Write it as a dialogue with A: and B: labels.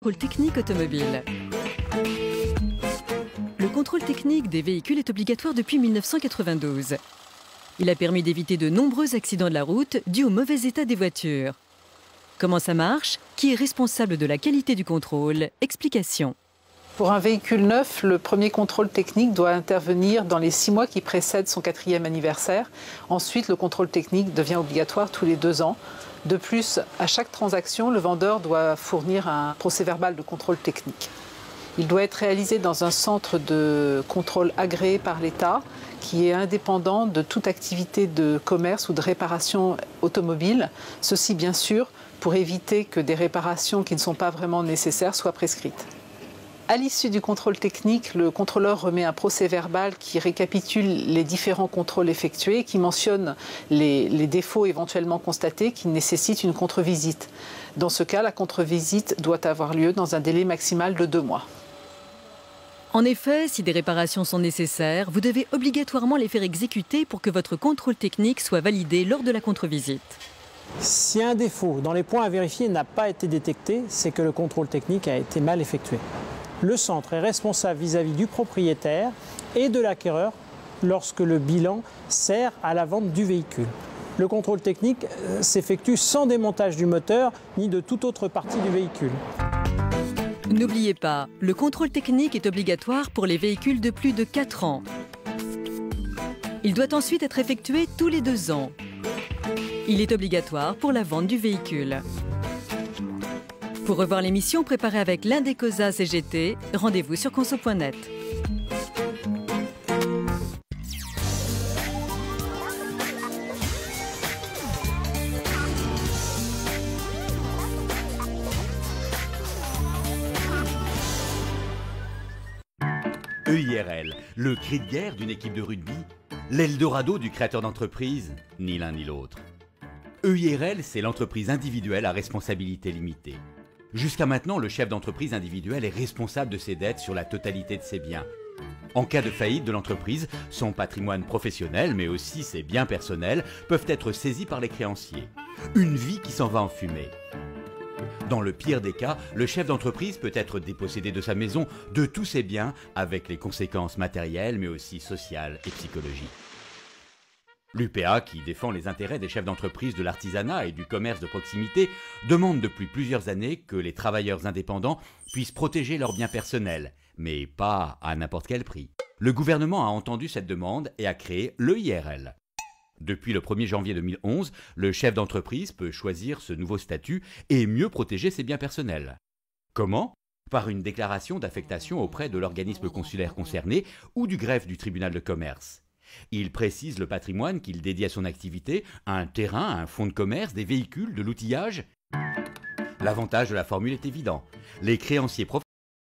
A: Contrôle technique automobile. Le contrôle technique des véhicules est obligatoire depuis 1992. Il a permis d'éviter de nombreux accidents de la route dus au mauvais état des voitures. Comment ça marche? Qui est responsable de la qualité du contrôle? Explication.
B: Pour un véhicule neuf, le premier contrôle technique doit intervenir dans les 6 mois qui précèdent son 4e anniversaire. Ensuite, le contrôle technique devient obligatoire tous les 2 ans. De plus, à chaque transaction, le vendeur doit fournir un procès-verbal de contrôle technique. Il doit être réalisé dans un centre de contrôle agréé par l'État qui est indépendant de toute activité de commerce ou de réparation automobile. Ceci, bien sûr, pour éviter que des réparations qui ne sont pas vraiment nécessaires soient prescrites. À l'issue du contrôle technique, le contrôleur remet un procès-verbal qui récapitule les différents contrôles effectués, qui mentionne les défauts éventuellement constatés qui nécessitent une contre-visite. Dans ce cas, la contre-visite doit avoir lieu dans un délai maximal de 2 mois.
A: En effet, si des réparations sont nécessaires, vous devez obligatoirement les faire exécuter pour que votre contrôle technique soit validé lors de la contre-visite.
C: Si un défaut dans les points à vérifier n'a pas été détecté, c'est que le contrôle technique a été mal effectué. Le centre est responsable vis-à-vis du propriétaire et de l'acquéreur lorsque le bilan sert à la vente du véhicule. Le contrôle technique s'effectue sans démontage du moteur ni de toute autre partie du véhicule.
A: N'oubliez pas, le contrôle technique est obligatoire pour les véhicules de plus de 4 ans. Il doit ensuite être effectué tous les 2 ans. Il est obligatoire pour la vente du véhicule. Pour revoir l'émission préparée avec l'Indecosa CGT, rendez-vous sur conso.net.
D: EIRL, le cri de guerre d'une équipe de rugby, l'Eldorado du créateur d'entreprise, ni l'un ni l'autre. EIRL, c'est l'entreprise individuelle à responsabilité limitée. Jusqu'à maintenant, le chef d'entreprise individuel est responsable de ses dettes sur la totalité de ses biens. En cas de faillite de l'entreprise, son patrimoine professionnel, mais aussi ses biens personnels, peuvent être saisis par les créanciers. Une vie qui s'en va en fumée. Dans le pire des cas, le chef d'entreprise peut être dépossédé de sa maison, de tous ses biens, avec les conséquences matérielles, mais aussi sociales et psychologiques. L'UPA, qui défend les intérêts des chefs d'entreprise de l'artisanat et du commerce de proximité, demande depuis plusieurs années que les travailleurs indépendants puissent protéger leurs biens personnels, mais pas à n'importe quel prix. Le gouvernement a entendu cette demande et a créé l'EIRL. Depuis le 1er janvier 2011, le chef d'entreprise peut choisir ce nouveau statut et mieux protéger ses biens personnels. Comment? Par une déclaration d'affectation auprès de l'organisme consulaire concerné ou du greffe du tribunal de commerce. Il précise le patrimoine qu'il dédie à son activité, un terrain, un fonds de commerce, des véhicules, de l'outillage. L'avantage de la formule est évident. Les créanciers professionnels